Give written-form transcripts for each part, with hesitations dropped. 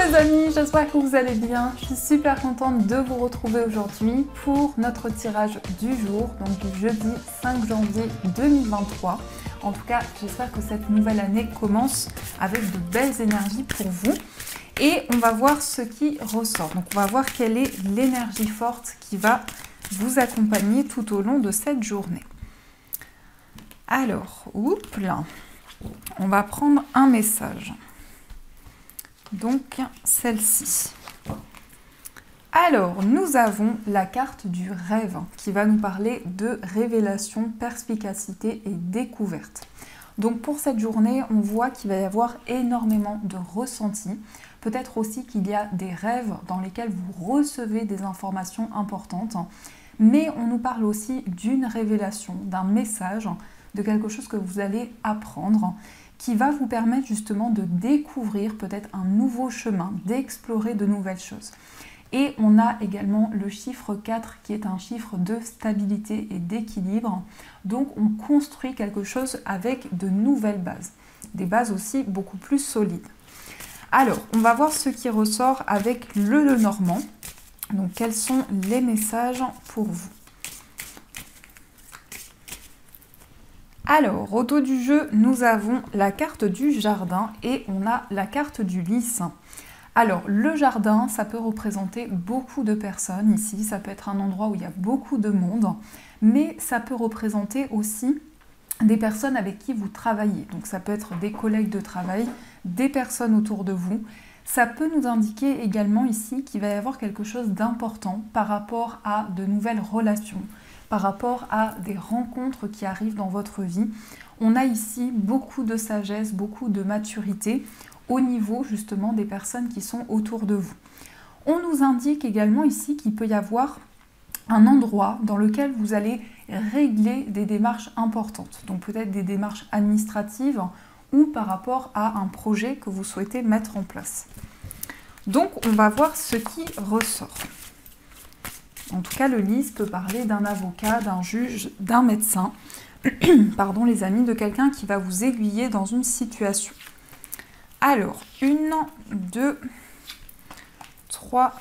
les amis, j'espère que vous allez bien. Je suis super contente de vous retrouver aujourd'hui pour notre tirage du jour, donc du jeudi 5 janvier 2023. En tout cas, j'espère que cette nouvelle année commence avec de belles énergies pour vous. Et on va voir ce qui ressort. Donc on va voir quelle est l'énergie forte qui va vous accompagner tout au long de cette journée. Alors, oups là, on va prendre un message. Donc celle-ci. Alors, nous avons la carte du rêve qui va nous parler de révélation, perspicacité et découverte. Donc pour cette journée, on voit qu'il va y avoir énormément de ressentis. Peut-être aussi qu'il y a des rêves dans lesquels vous recevez des informations importantes. Mais on nous parle aussi d'une révélation, d'un message, de quelque chose que vous allez apprendre, qui va vous permettre justement de découvrir peut-être un nouveau chemin, d'explorer de nouvelles choses. Et on a également le chiffre 4 qui est un chiffre de stabilité et d'équilibre. Donc on construit quelque chose avec de nouvelles bases, des bases aussi beaucoup plus solides. Alors, on va voir ce qui ressort avec le Lenormand. Donc quels sont les messages pour vous ? Alors, au dos du jeu, nous avons la carte du jardin et on a la carte du lys. Alors, le jardin, ça peut représenter beaucoup de personnes ici. Ça peut être un endroit où il y a beaucoup de monde, mais ça peut représenter aussi des personnes avec qui vous travaillez. Donc, ça peut être des collègues de travail, des personnes autour de vous. Ça peut nous indiquer également ici qu'il va y avoir quelque chose d'important par rapport à de nouvelles relations, par rapport à des rencontres qui arrivent dans votre vie. On a ici beaucoup de sagesse, beaucoup de maturité au niveau justement des personnes qui sont autour de vous. On nous indique également ici qu'il peut y avoir un endroit dans lequel vous allez régler des démarches importantes. Donc peut-être des démarches administratives ou par rapport à un projet que vous souhaitez mettre en place. Donc on va voir ce qui ressort. En tout cas, le lys peut parler d'un avocat, d'un juge, d'un médecin, pardon les amis, de quelqu'un qui va vous aiguiller dans une situation. Alors, 1, 2, 3,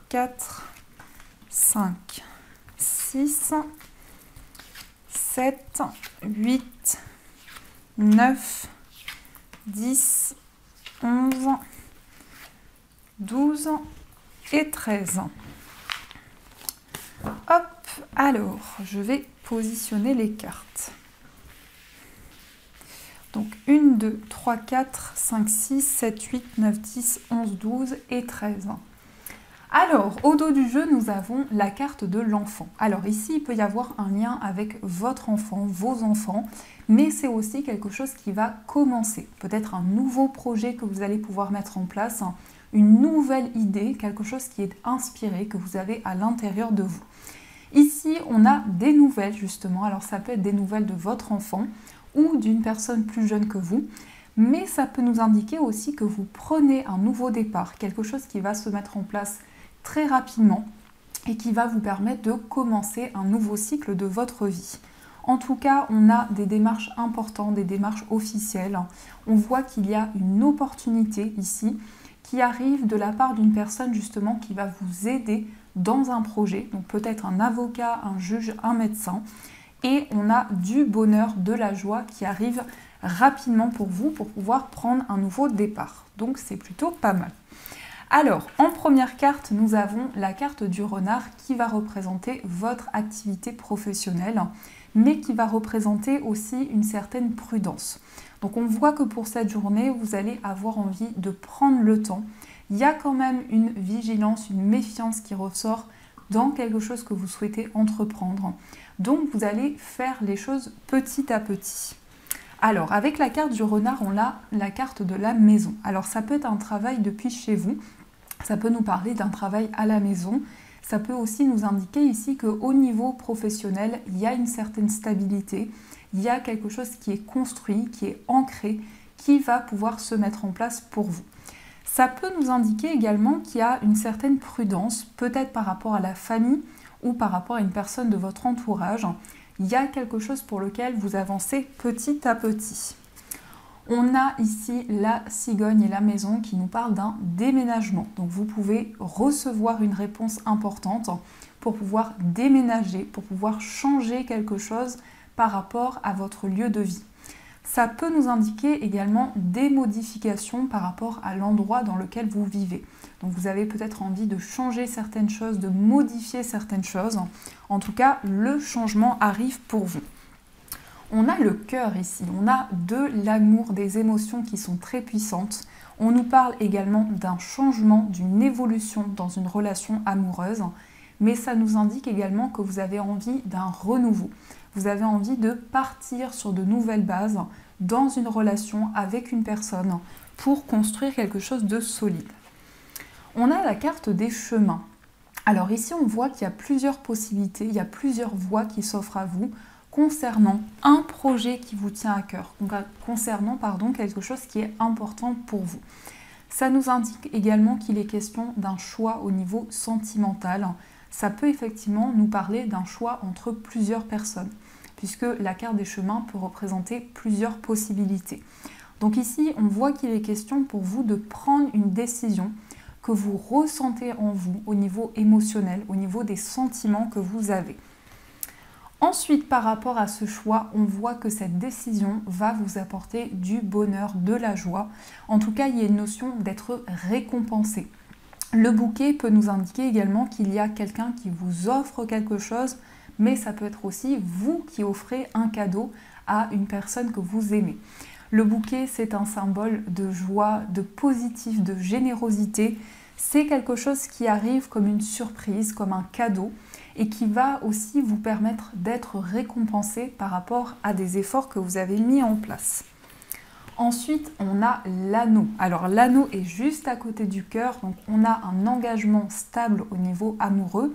4, 5, 6, 7, 8, 9, 10, 11, 12 et 13. Hop, alors, je vais positionner les cartes. Donc 1, 2, 3, 4, 5, 6, 7, 8, 9, 10, 11, 12 et 13. Alors, au dos du jeu, nous avons la carte de l'enfant. Alors ici, il peut y avoir un lien avec votre enfant, vos enfants, mais c'est aussi quelque chose qui va commencer. Peut-être un nouveau projet que vous allez pouvoir mettre en place, une nouvelle idée, quelque chose qui est inspiré, que vous avez à l'intérieur de vous. Ici, on a des nouvelles justement. Alors ça peut être des nouvelles de votre enfant ou d'une personne plus jeune que vous, mais ça peut nous indiquer aussi que vous prenez un nouveau départ, quelque chose qui va se mettre en place très rapidement et qui va vous permettre de commencer un nouveau cycle de votre vie. En tout cas, on a des démarches importantes, des démarches officielles. On voit qu'il y a une opportunité ici qui arrive de la part d'une personne justement qui va vous aider dans un projet, donc peut-être un avocat, un juge, un médecin, et on a du bonheur, de la joie qui arrive rapidement pour vous pour pouvoir prendre un nouveau départ. Donc c'est plutôt pas mal. Alors, en première carte, nous avons la carte du renard qui va représenter votre activité professionnelle, mais qui va représenter aussi une certaine prudence. Donc on voit que pour cette journée, vous allez avoir envie de prendre le temps. Il y a quand même une vigilance, une méfiance qui ressort dans quelque chose que vous souhaitez entreprendre. Donc vous allez faire les choses petit à petit. Alors avec la carte du renard, on a la carte de la maison. Alors ça peut être un travail depuis chez vous, ça peut nous parler d'un travail à la maison. Ça peut aussi nous indiquer ici qu'au niveau professionnel, il y a une certaine stabilité, il y a quelque chose qui est construit, qui est ancré, qui va pouvoir se mettre en place pour vous. Ça peut nous indiquer également qu'il y a une certaine prudence, peut-être par rapport à la famille ou par rapport à une personne de votre entourage. Il y a quelque chose pour lequel vous avancez petit à petit. On a ici la cigogne et la maison qui nous parlent d'un déménagement. Donc vous pouvez recevoir une réponse importante pour pouvoir déménager, pour pouvoir changer quelque chose par rapport à votre lieu de vie. Ça peut nous indiquer également des modifications par rapport à l'endroit dans lequel vous vivez. Donc vous avez peut-être envie de changer certaines choses, de modifier certaines choses. En tout cas, le changement arrive pour vous. On a le cœur ici, on a de l'amour, des émotions qui sont très puissantes. On nous parle également d'un changement, d'une évolution dans une relation amoureuse. Mais ça nous indique également que vous avez envie d'un renouveau. Vous avez envie de partir sur de nouvelles bases dans une relation avec une personne pour construire quelque chose de solide. On a la carte des chemins. Alors ici, on voit qu'il y a plusieurs possibilités, il y a plusieurs voies qui s'offrent à vous concernant un projet qui vous tient à cœur, concernant quelque chose qui est important pour vous. Ça nous indique également qu'il est question d'un choix au niveau sentimental. Ça peut effectivement nous parler d'un choix entre plusieurs personnes, puisque la carte des chemins peut représenter plusieurs possibilités. Donc ici, on voit qu'il est question pour vous de prendre une décision que vous ressentez en vous au niveau émotionnel, au niveau des sentiments que vous avez. Ensuite, par rapport à ce choix, on voit que cette décision va vous apporter du bonheur, de la joie. En tout cas, il y a une notion d'être récompensé. Le bouquet peut nous indiquer également qu'il y a quelqu'un qui vous offre quelque chose, mais ça peut être aussi vous qui offrez un cadeau à une personne que vous aimez. Le bouquet, c'est un symbole de joie, de positif, de générosité. C'est quelque chose qui arrive comme une surprise, comme un cadeau, et qui va aussi vous permettre d'être récompensé par rapport à des efforts que vous avez mis en place. Ensuite, on a l'anneau. Alors l'anneau est juste à côté du cœur, donc on a un engagement stable au niveau amoureux,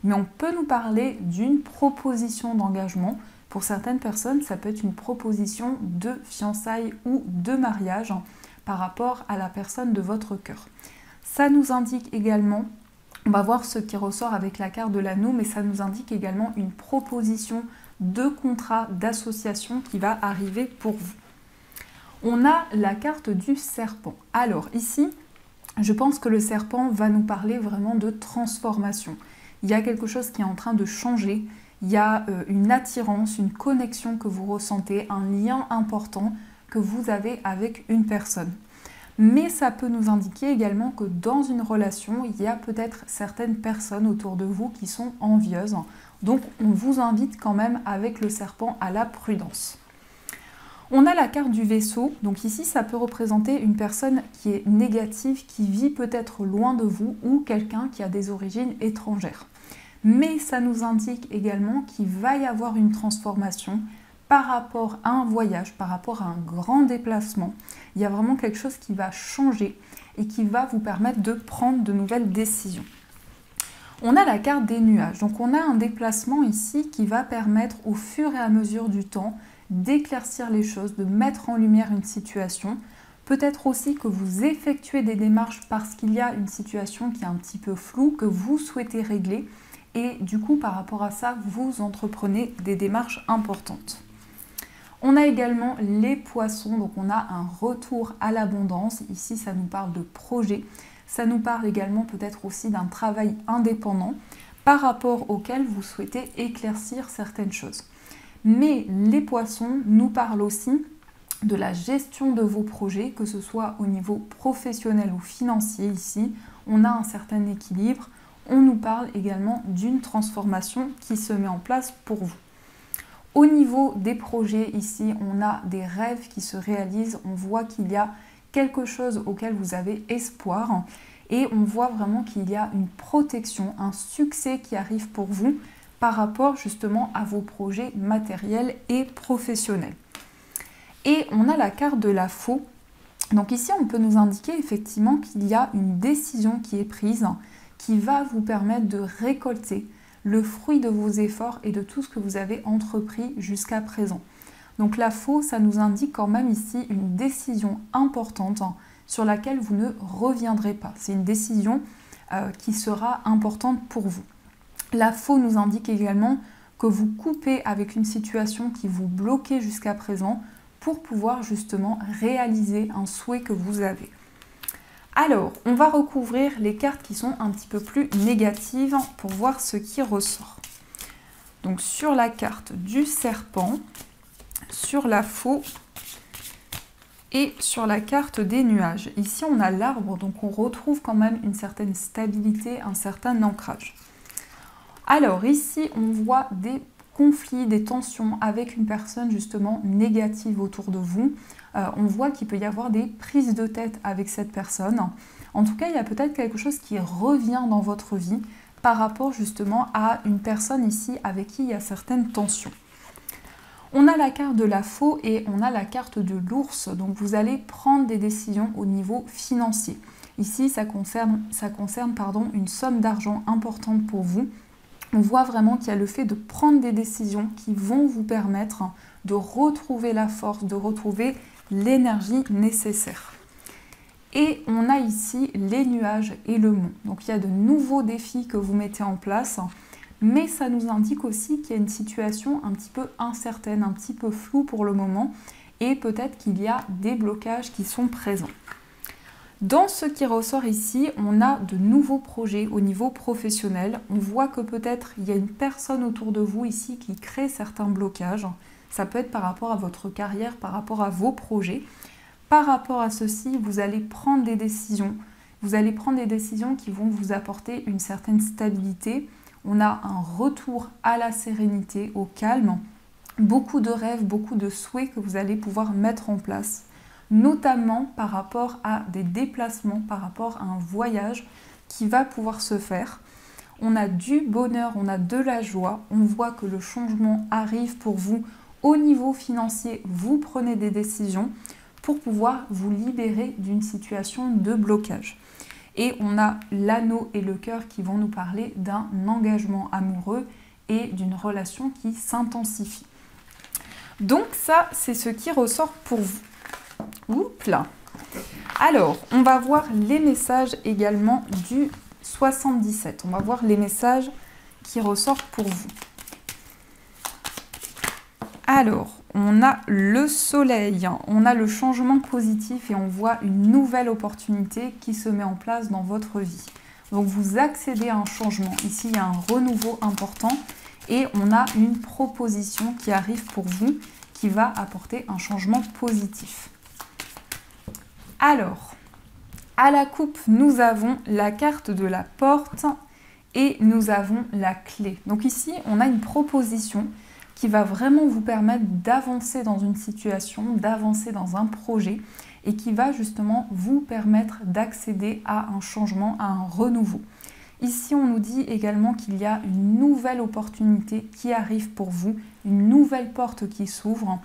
mais on peut nous parler d'une proposition d'engagement. Pour certaines personnes, ça peut être une proposition de fiançailles ou de mariage par rapport à la personne de votre cœur. Ça nous indique également, on va voir ce qui ressort avec la carte de l'anneau, mais ça nous indique également une proposition de contrat d'association qui va arriver pour vous. On a la carte du serpent. Alors ici, je pense que le serpent va nous parler vraiment de transformation. Il y a quelque chose qui est en train de changer, il y a une attirance, une connexion que vous ressentez, un lien important que vous avez avec une personne. Mais ça peut nous indiquer également que dans une relation, il y a peut-être certaines personnes autour de vous qui sont envieuses. Donc on vous invite quand même avec le serpent à la prudence. On a la carte du vaisseau, donc ici ça peut représenter une personne qui est négative, qui vit peut-être loin de vous ou quelqu'un qui a des origines étrangères. Mais ça nous indique également qu'il va y avoir une transformation par rapport à un voyage, par rapport à un grand déplacement. Il y a vraiment quelque chose qui va changer et qui va vous permettre de prendre de nouvelles décisions. On a la carte des nuages, donc on a un déplacement ici qui va permettre au fur et à mesure du temps d'éclaircir les choses, de mettre en lumière une situation. Peut-être aussi que vous effectuez des démarches parce qu'il y a une situation qui est un petit peu floue, que vous souhaitez régler. Et du coup, par rapport à ça, vous entreprenez des démarches importantes. On a également les poissons, donc on a un retour à l'abondance. Ici, ça nous parle de projet. Ça nous parle également peut-être aussi d'un travail indépendant par rapport auquel vous souhaitez éclaircir certaines choses. Mais les poissons nous parlent aussi de la gestion de vos projets, que ce soit au niveau professionnel ou financier ici. On a un certain équilibre. On nous parle également d'une transformation qui se met en place pour vous. Au niveau des projets, ici, on a des rêves qui se réalisent. On voit qu'il y a quelque chose auquel vous avez espoir. Et on voit vraiment qu'il y a une protection, un succès qui arrive pour vous par rapport justement à vos projets matériels et professionnels. Et on a la carte de la faux. Donc ici, on peut nous indiquer effectivement qu'il y a une décision qui est prise qui va vous permettre de récolter le fruit de vos efforts et de tout ce que vous avez entrepris jusqu'à présent. Donc la faux, ça nous indique quand même ici une décision importante sur laquelle vous ne reviendrez pas. C'est une décision qui sera importante pour vous. La faux nous indique également que vous coupez avec une situation qui vous bloquait jusqu'à présent pour pouvoir justement réaliser un souhait que vous avez. Alors, on va recouvrir les cartes qui sont un petit peu plus négatives pour voir ce qui ressort. Donc sur la carte du serpent, sur la faux et sur la carte des nuages. Ici, on a l'arbre, donc on retrouve quand même une certaine stabilité, un certain ancrage. Alors ici, on voit des conflits, des tensions avec une personne justement négative autour de vous. On voit qu'il peut y avoir des prises de tête avec cette personne. En tout cas, il y a peut-être quelque chose qui revient dans votre vie par rapport justement à une personne ici avec qui il y a certaines tensions. On a la carte de la faux et on a la carte de l'ours. Donc vous allez prendre des décisions au niveau financier. Ici, ça concerne une somme d'argent importante pour vous. On voit vraiment qu'il y a le fait de prendre des décisions qui vont vous permettre de retrouver la force, de retrouver l'énergie nécessaire. Et on a ici les nuages et le mont. Donc il y a de nouveaux défis que vous mettez en place, mais ça nous indique aussi qu'il y a une situation un petit peu incertaine, un petit peu floue pour le moment, et peut-être qu'il y a des blocages qui sont présents. Dans ce qui ressort ici, on a de nouveaux projets au niveau professionnel. On voit que peut-être il y a une personne autour de vous ici qui crée certains blocages. Ça peut être par rapport à votre carrière, par rapport à vos projets. Par rapport à ceci, vous allez prendre des décisions. Vous allez prendre des décisions qui vont vous apporter une certaine stabilité. On a un retour à la sérénité, au calme. Beaucoup de rêves, beaucoup de souhaits que vous allez pouvoir mettre en place, notamment par rapport à des déplacements, par rapport à un voyage qui va pouvoir se faire. On a du bonheur, on a de la joie, on voit que le changement arrive pour vous au niveau financier, vous prenez des décisions pour pouvoir vous libérer d'une situation de blocage. Et on a l'anneau et le cœur qui vont nous parler d'un engagement amoureux et d'une relation qui s'intensifie. Donc ça, c'est ce qui ressort pour vous. Oups là. Alors, on va voir les messages également du 77. On va voir les messages qui ressortent pour vous. Alors, on a le soleil, on a le changement positif et on voit une nouvelle opportunité qui se met en place dans votre vie. Donc, vous accédez à un changement. Ici, il y a un renouveau important et on a une proposition qui arrive pour vous qui va apporter un changement positif. Alors, à la coupe, nous avons la carte de la porte et nous avons la clé. Donc ici, on a une proposition qui va vraiment vous permettre d'avancer dans une situation, d'avancer dans un projet et qui va justement vous permettre d'accéder à un changement, à un renouveau. Ici, on nous dit également qu'il y a une nouvelle opportunité qui arrive pour vous, une nouvelle porte qui s'ouvre.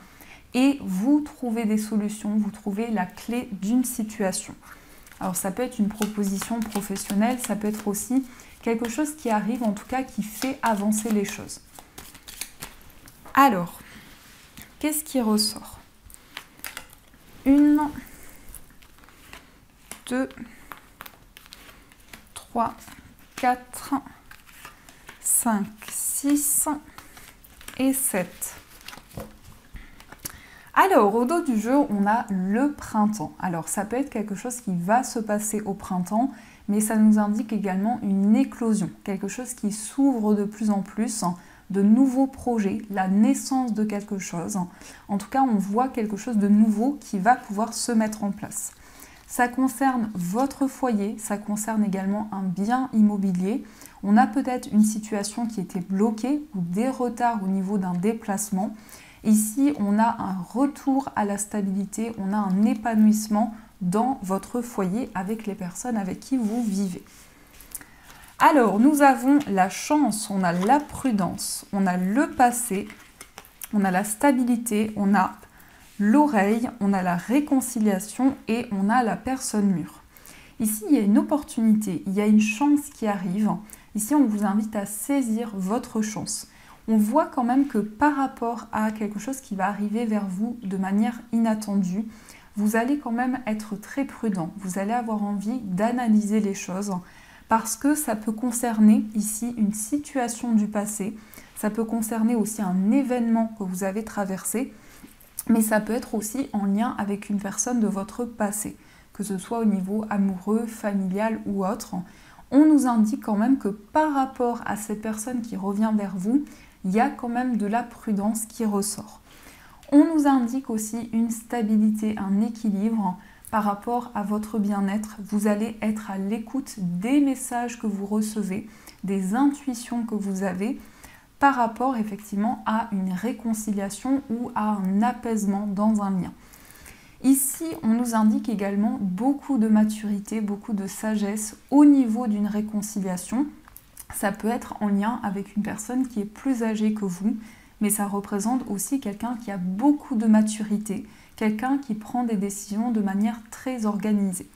Et vous trouvez des solutions, vous trouvez la clé d'une situation. Alors ça peut être une proposition professionnelle, ça peut être aussi quelque chose qui arrive, en tout cas qui fait avancer les choses. Alors, qu'est-ce qui ressort? 1, 2, 3, 4, 5, 6 et 7. Alors, au dos du jeu, on a le printemps. Alors, ça peut être quelque chose qui va se passer au printemps, mais ça nous indique également une éclosion, quelque chose qui s'ouvre de plus en plus, de nouveaux projets, la naissance de quelque chose. En tout cas, on voit quelque chose de nouveau qui va pouvoir se mettre en place. Ça concerne votre foyer, ça concerne également un bien immobilier. On a peut-être une situation qui était bloquée ou des retards au niveau d'un déplacement. Ici, on a un retour à la stabilité, on a un épanouissement dans votre foyer avec les personnes avec qui vous vivez. Alors, nous avons la chance, on a la prudence, on a le passé, on a la stabilité, on a l'oreille, on a la réconciliation et on a la personne mûre. Ici, il y a une opportunité, il y a une chance qui arrive. Ici, on vous invite à saisir votre chance. On voit quand même que par rapport à quelque chose qui va arriver vers vous de manière inattendue, vous allez quand même être très prudent. Vous allez avoir envie d'analyser les choses parce que ça peut concerner ici une situation du passé. Ça peut concerner aussi un événement que vous avez traversé. mais ça peut être aussi en lien avec une personne de votre passé, que ce soit au niveau amoureux, familial ou autre. On nous indique quand même que par rapport à cette personne qui revient vers vous, il y a quand même de la prudence qui ressort. On nous indique aussi une stabilité, un équilibre par rapport à votre bien-être. Vous allez être à l'écoute des messages que vous recevez, des intuitions que vous avez par rapport effectivement à une réconciliation ou à un apaisement dans un lien. Ici, on nous indique également beaucoup de maturité, beaucoup de sagesse au niveau d'une réconciliation. Ça peut être en lien avec une personne qui est plus âgée que vous, mais ça représente aussi quelqu'un qui a beaucoup de maturité, quelqu'un qui prend des décisions de manière très organisée.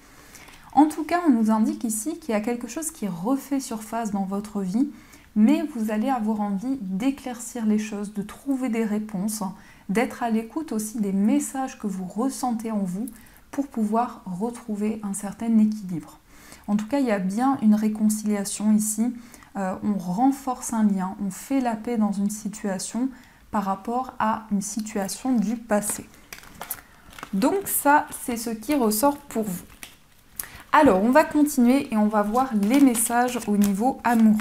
En tout cas, on nous indique ici qu'il y a quelque chose qui refait surface dans votre vie, mais vous allez avoir envie d'éclaircir les choses, de trouver des réponses, d'être à l'écoute aussi des messages que vous ressentez en vous pour pouvoir retrouver un certain équilibre. En tout cas, il y a bien une réconciliation ici. On renforce un lien, on fait la paix dans une situation par rapport à une situation du passé. Donc ça, c'est ce qui ressort pour vous. Alors, on va continuer et on va voir les messages au niveau amoureux.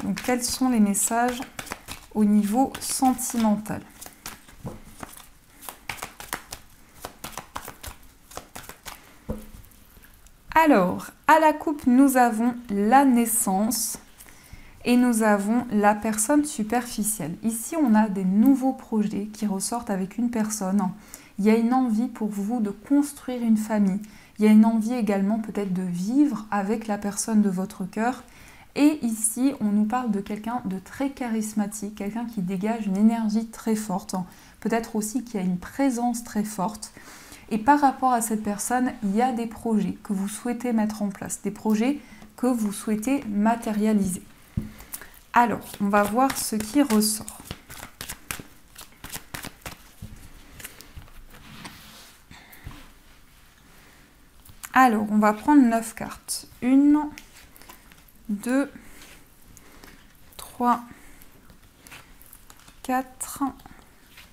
Donc, quels sont les messages au niveau sentimental ? Alors, à la coupe, nous avons la naissance et nous avons la personne superficielle. Ici, on a des nouveaux projets qui ressortent avec une personne. Il y a une envie pour vous de construire une famille. Il y a une envie également peut-être de vivre avec la personne de votre cœur. Et ici, on nous parle de quelqu'un de très charismatique, quelqu'un qui dégage une énergie très forte, peut-être aussi qui a une présence très forte. Et par rapport à cette personne, il y a des projets que vous souhaitez mettre en place, des projets que vous souhaitez matérialiser. Alors, on va voir ce qui ressort. Alors, on va prendre 9 cartes. 1, 2, 3, 4,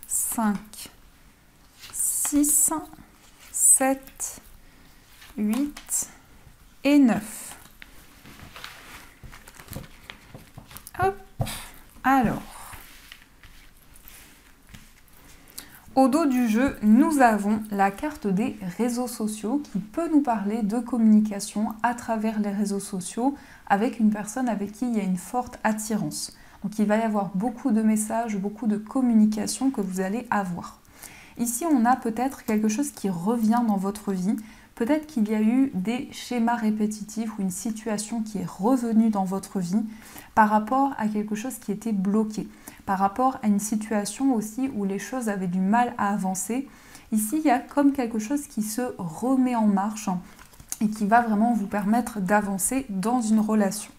5, 6, 7, 8 et 9. Hop. Alors, au dos du jeu, nous avons la carte des réseaux sociaux qui peut nous parler de communication à travers les réseaux sociaux avec une personne avec qui il y a une forte attirance. Donc il va y avoir beaucoup de messages, beaucoup de communication que vous allez avoir. Ici, on a peut-être quelque chose qui revient dans votre vie. Peut-être qu'il y a eu des schémas répétitifs ou une situation qui est revenue dans votre vie par rapport à quelque chose qui était bloqué, par rapport à une situation aussi où les choses avaient du mal à avancer. Ici, il y a comme quelque chose qui se remet en marche et qui va vraiment vous permettre d'avancer dans une relation.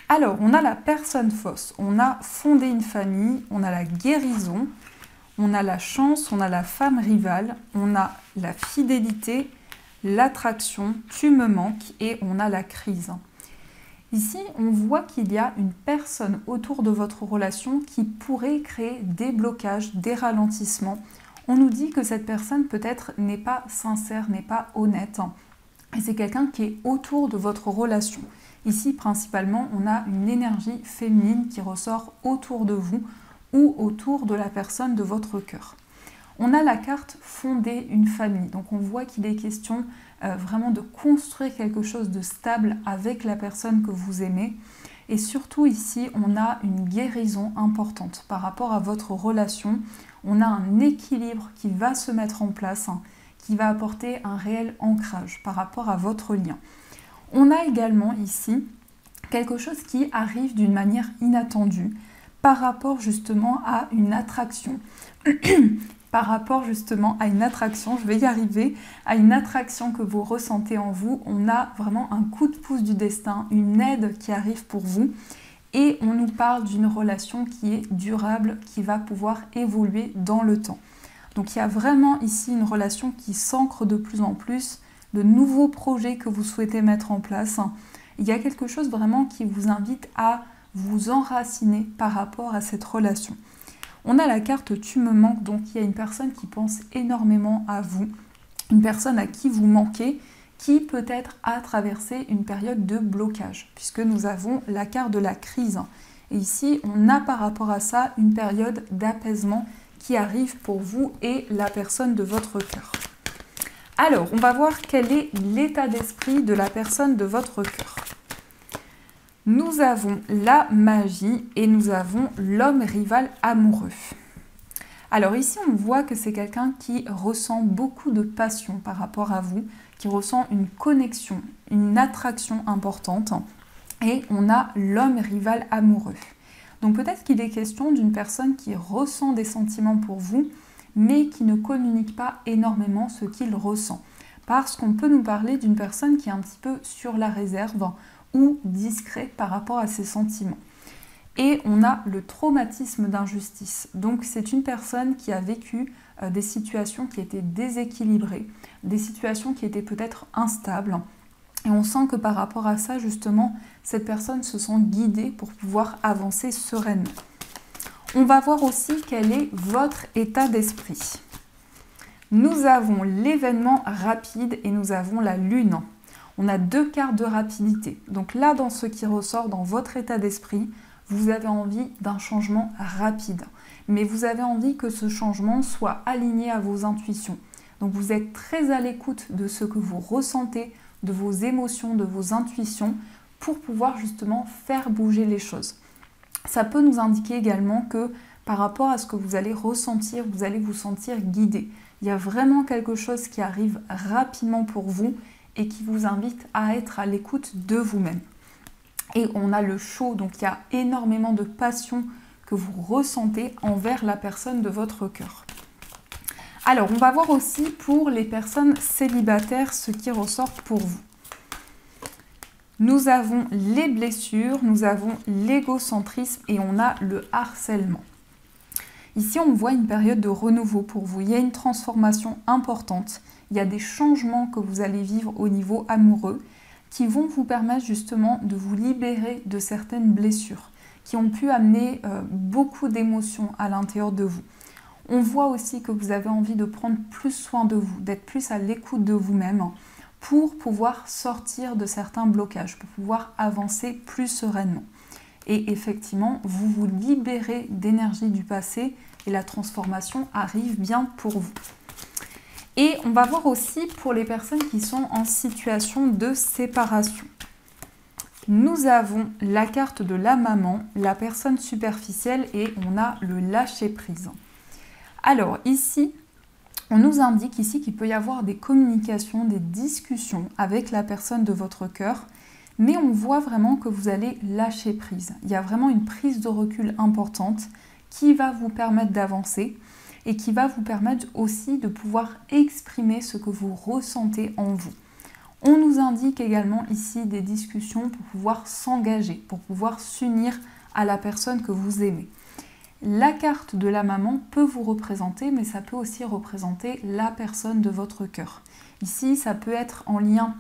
Alors, on a la personne fausse, on a fondé une famille, on a la guérison, on a la chance, on a la femme rivale, on a la fidélité, l'attraction, tu me manques et on a la crise. Ici, on voit qu'il y a une personne autour de votre relation qui pourrait créer des blocages, des ralentissements. On nous dit que cette personne peut-être n'est pas sincère, n'est pas honnête. Et c'est quelqu'un qui est autour de votre relation. Ici, principalement, on a une énergie féminine qui ressort autour de vous ou autour de la personne de votre cœur. On a la carte fonder une famille. Donc on voit qu'il est question vraiment de construire quelque chose de stable avec la personne que vous aimez. Et surtout ici, on a une guérison importante par rapport à votre relation. On a un équilibre qui va se mettre en place, qui va apporter un réel ancrage par rapport à votre lien. On a également ici quelque chose qui arrive d'une manière inattendue par rapport justement à une attraction. Par rapport justement à une attraction, je vais y arriver, à une attraction que vous ressentez en vous, on a vraiment un coup de pouce du destin, une aide qui arrive pour vous et on nous parle d'une relation qui est durable, qui va pouvoir évoluer dans le temps. Donc il y a vraiment ici une relation qui s'ancre de plus en plus, de nouveaux projets que vous souhaitez mettre en place. Il y a quelque chose vraiment qui vous invite à vous enraciner par rapport à cette relation. On a la carte Tu me manques, donc il y a une personne qui pense énormément à vous, une personne à qui vous manquez, qui peut-être a traversé une période de blocage, puisque nous avons la carte de la crise. Et ici, on a par rapport à ça une période d'apaisement qui arrive pour vous et la personne de votre cœur. Alors, on va voir quel est l'état d'esprit de la personne de votre cœur. Nous avons la magie et nous avons l'homme rival amoureux. Alors ici, on voit que c'est quelqu'un qui ressent beaucoup de passion par rapport à vous, qui ressent une connexion, une attraction importante. Et on a l'homme rival amoureux. Donc peut-être qu'il est question d'une personne qui ressent des sentiments pour vous, mais qui ne communique pas énormément ce qu'il ressent. Parce qu'on peut nous parler d'une personne qui est un petit peu sur la réserve ou discret par rapport à ses sentiments. Et on a le traumatisme d'injustice. Donc c'est une personne qui a vécu des situations qui étaient déséquilibrées, des situations qui étaient peut-être instables. Et on sent que par rapport à ça, justement, cette personne se sent guidée pour pouvoir avancer sereinement. On va voir aussi quel est votre état d'esprit. Nous avons l'événement rapide et nous avons la lune. On a deux cartes de rapidité. Donc là, dans ce qui ressort dans votre état d'esprit, vous avez envie d'un changement rapide. Mais vous avez envie que ce changement soit aligné à vos intuitions. Donc vous êtes très à l'écoute de ce que vous ressentez, de vos émotions, de vos intuitions, pour pouvoir justement faire bouger les choses. Ça peut nous indiquer également que par rapport à ce que vous allez ressentir, vous allez vous sentir guidé. Il y a vraiment quelque chose qui arrive rapidement pour vous et qui vous invite à être à l'écoute de vous-même. Et on a le chaud, donc il y a énormément de passion que vous ressentez envers la personne de votre cœur. Alors, on va voir aussi pour les personnes célibataires ce qui ressort pour vous. Nous avons les blessures, nous avons l'égocentrisme et on a le harcèlement. Ici, on voit une période de renouveau pour vous. Il y a une transformation importante. Il y a des changements que vous allez vivre au niveau amoureux qui vont vous permettre justement de vous libérer de certaines blessures qui ont pu amener beaucoup d'émotions à l'intérieur de vous. On voit aussi que vous avez envie de prendre plus soin de vous, d'être plus à l'écoute de vous-même pour pouvoir sortir de certains blocages, pour pouvoir avancer plus sereinement. Et effectivement, vous vous libérez d'énergie du passé et la transformation arrive bien pour vous. Et on va voir aussi pour les personnes qui sont en situation de séparation. Nous avons la carte de la maman, la personne superficielle et on a le lâcher-prise. Alors ici, on nous indique ici qu'il peut y avoir des communications, des discussions avec la personne de votre cœur, mais on voit vraiment que vous allez lâcher prise. Il y a vraiment une prise de recul importante qui va vous permettre d'avancer et qui va vous permettre aussi de pouvoir exprimer ce que vous ressentez en vous. On nous indique également ici des discussions pour pouvoir s'engager, pour pouvoir s'unir à la personne que vous aimez. La carte de la maman peut vous représenter, mais ça peut aussi représenter la personne de votre cœur. Ici, ça peut être en lien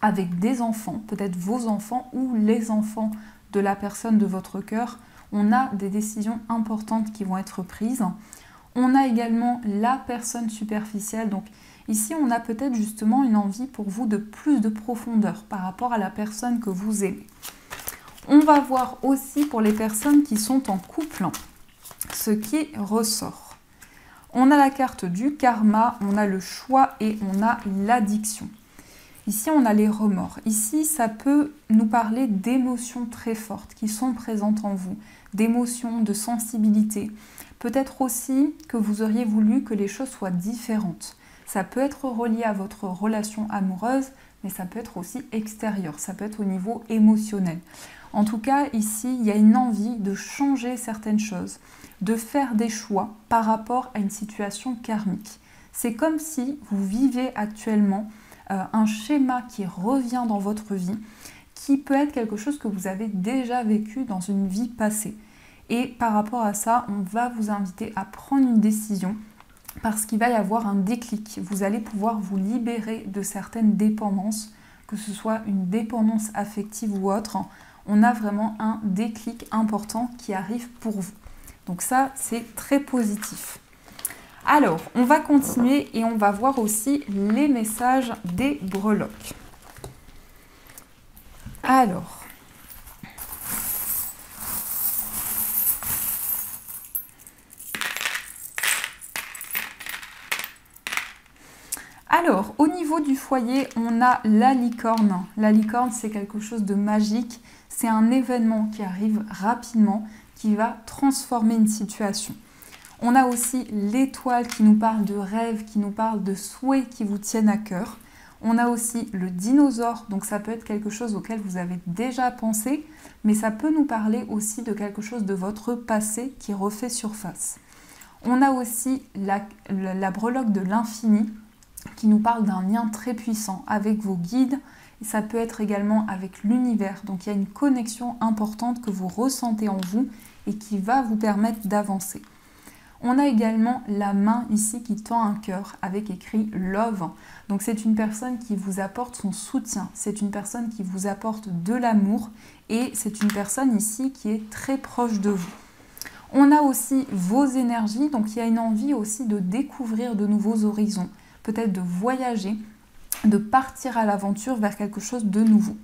avec des enfants, peut-être vos enfants ou les enfants de la personne de votre cœur. On a des décisions importantes qui vont être prises. On a également la personne superficielle. Donc ici, on a peut-être justement une envie pour vous de plus de profondeur par rapport à la personne que vous aimez. On va voir aussi pour les personnes qui sont en couple ce qui ressort. On a la carte du karma, on a le choix et on a l'addiction. Ici, on a les remords. Ici, ça peut nous parler d'émotions très fortes qui sont présentes en vous, d'émotions, de sensibilité. Peut-être aussi que vous auriez voulu que les choses soient différentes. Ça peut être relié à votre relation amoureuse, mais ça peut être aussi extérieur, ça peut être au niveau émotionnel. En tout cas, ici, il y a une envie de changer certaines choses, de faire des choix par rapport à une situation karmique. C'est comme si vous vivez actuellement un schéma qui revient dans votre vie, qui peut être quelque chose que vous avez déjà vécu dans une vie passée. Et par rapport à ça, on va vous inviter à prendre une décision parce qu'il va y avoir un déclic. Vous allez pouvoir vous libérer de certaines dépendances, que ce soit une dépendance affective ou autre. On a vraiment un déclic important qui arrive pour vous. Donc ça, c'est très positif. Alors, on va continuer et on va voir aussi les messages des breloques. Alors, au niveau du foyer, on a la licorne. La licorne, c'est quelque chose de magique. C'est un événement qui arrive rapidement, qui va transformer une situation. On a aussi l'étoile qui nous parle de rêves, qui nous parle de souhaits qui vous tiennent à cœur. On a aussi le dinosaure, donc ça peut être quelque chose auquel vous avez déjà pensé, mais ça peut nous parler aussi de quelque chose de votre passé qui refait surface. On a aussi la breloque de l'infini qui nous parle d'un lien très puissant avec vos guides, et ça peut être également avec l'univers. Donc il y a une connexion importante que vous ressentez en vous et qui va vous permettre d'avancer. On a également la main ici qui tend un cœur avec écrit « Love ». Donc c'est une personne qui vous apporte son soutien, c'est une personne qui vous apporte de l'amour et c'est une personne ici qui est très proche de vous. On a aussi vos énergies, donc il y a une envie aussi de découvrir de nouveaux horizons, peut-être de voyager, de partir à l'aventure vers quelque chose de nouveau.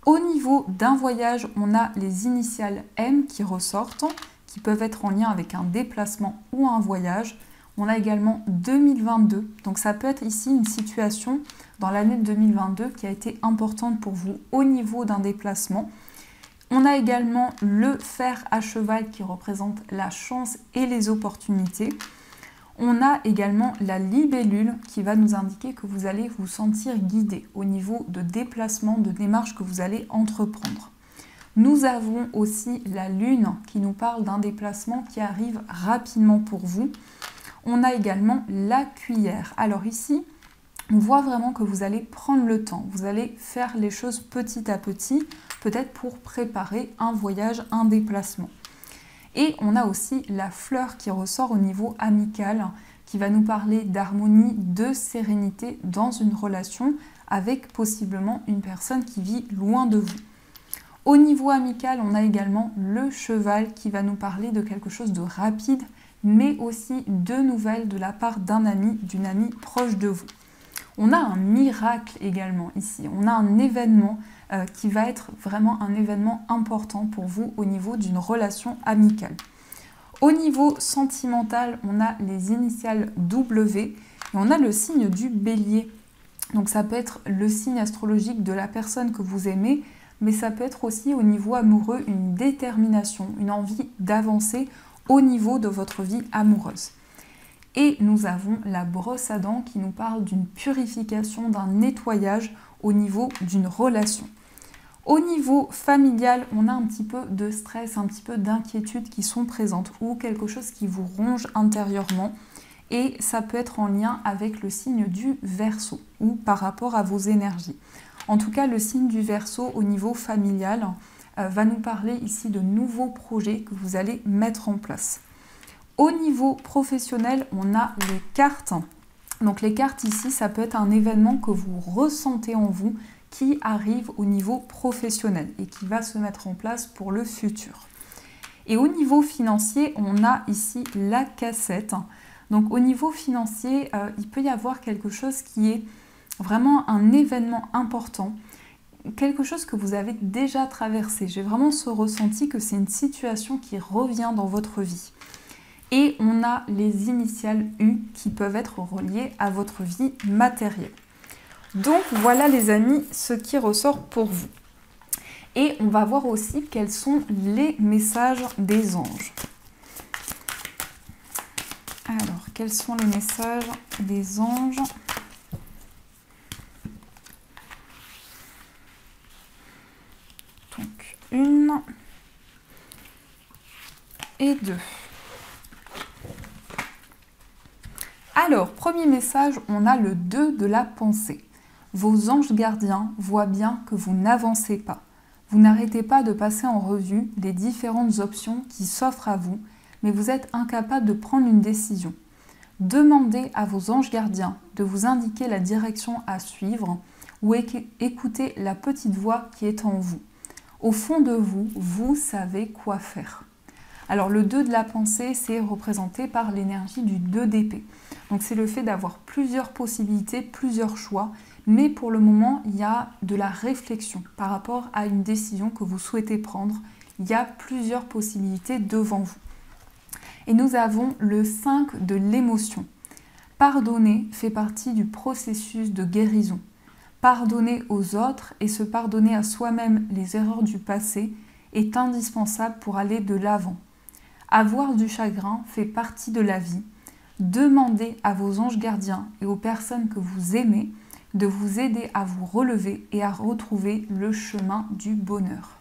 Au niveau d'un voyage, on a les initiales M qui ressortent, qui peuvent être en lien avec un déplacement ou un voyage. On a également 2022, donc ça peut être ici une situation dans l'année 2022 qui a été importante pour vous au niveau d'un déplacement. On a également le fer à cheval qui représente la chance et les opportunités. On a également la libellule qui va nous indiquer que vous allez vous sentir guidé au niveau de déplacement, de démarche que vous allez entreprendre. Nous avons aussi la lune qui nous parle d'un déplacement qui arrive rapidement pour vous. On a également la cuillère. Alors ici, on voit vraiment que vous allez prendre le temps. Vous allez faire les choses petit à petit, peut-être pour préparer un voyage, un déplacement. Et on a aussi la fleur qui ressort au niveau amical, qui va nous parler d'harmonie, de sérénité dans une relation avec possiblement une personne qui vit loin de vous. Au niveau amical, on a également le cheval qui va nous parler de quelque chose de rapide, mais aussi de nouvelles de la part d'un ami, d'une amie proche de vous. On a un miracle également ici, on a un événement qui va être vraiment un événement important pour vous au niveau d'une relation amicale. Au niveau sentimental, on a les initiales W et on a le signe du bélier. Donc ça peut être le signe astrologique de la personne que vous aimez, mais ça peut être aussi au niveau amoureux une détermination, une envie d'avancer au niveau de votre vie amoureuse. Et nous avons la brosse à dents qui nous parle d'une purification, d'un nettoyage au niveau d'une relation. Au niveau familial, on a un petit peu de stress, un petit peu d'inquiétude qui sont présentes ou quelque chose qui vous ronge intérieurement. Et ça peut être en lien avec le signe du Verseau ou par rapport à vos énergies. En tout cas, le signe du Verseau au niveau familial va nous parler ici de nouveaux projets que vous allez mettre en place. Au niveau professionnel, on a les cartes. Donc les cartes ici, ça peut être un événement que vous ressentez en vous qui arrive au niveau professionnel et qui va se mettre en place pour le futur. Et au niveau financier, on a ici la cassette. Donc au niveau financier, il peut y avoir quelque chose qui est vraiment un événement important, quelque chose que vous avez déjà traversé. J'ai vraiment ce ressenti que c'est une situation qui revient dans votre vie. Et on a les initiales U qui peuvent être reliées à votre vie matérielle. Donc voilà les amis, ce qui ressort pour vous. Et on va voir aussi quels sont les messages des anges. Alors, quels sont les messages des anges ? Donc, 1 et 2. Alors, premier message, on a le 2 de la pensée. Vos anges gardiens voient bien que vous n'avancez pas. Vous n'arrêtez pas de passer en revue les différentes options qui s'offrent à vous, mais vous êtes incapable de prendre une décision. Demandez à vos anges gardiens de vous indiquer la direction à suivre ou écoutez la petite voix qui est en vous. Au fond de vous, vous savez quoi faire. Alors le 2 de la pensée, c'est représenté par l'énergie du 2 d'épée. Donc c'est le fait d'avoir plusieurs possibilités, plusieurs choix, mais pour le moment, il y a de la réflexion par rapport à une décision que vous souhaitez prendre. Il y a plusieurs possibilités devant vous. Et nous avons le 5 de l'émotion. Pardonner fait partie du processus de guérison. Pardonner aux autres et se pardonner à soi-même les erreurs du passé est indispensable pour aller de l'avant. Avoir du chagrin fait partie de la vie. Demandez à vos anges gardiens et aux personnes que vous aimez de vous aider à vous relever et à retrouver le chemin du bonheur.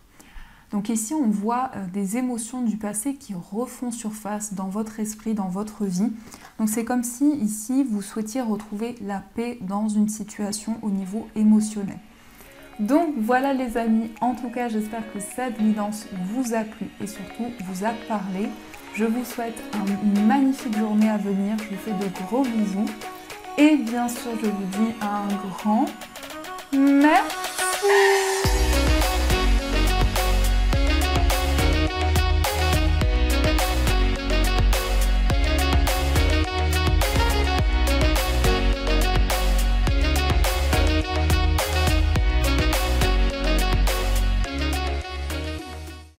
Donc ici, on voit des émotions du passé qui refont surface dans votre esprit, dans votre vie. Donc c'est comme si ici, vous souhaitiez retrouver la paix dans une situation au niveau émotionnel. Donc voilà les amis, en tout cas j'espère que cette guidance vous a plu et surtout vous a parlé. Je vous souhaite une magnifique journée à venir, je vous fais de gros bisous et bien sûr je vous dis un grand merci.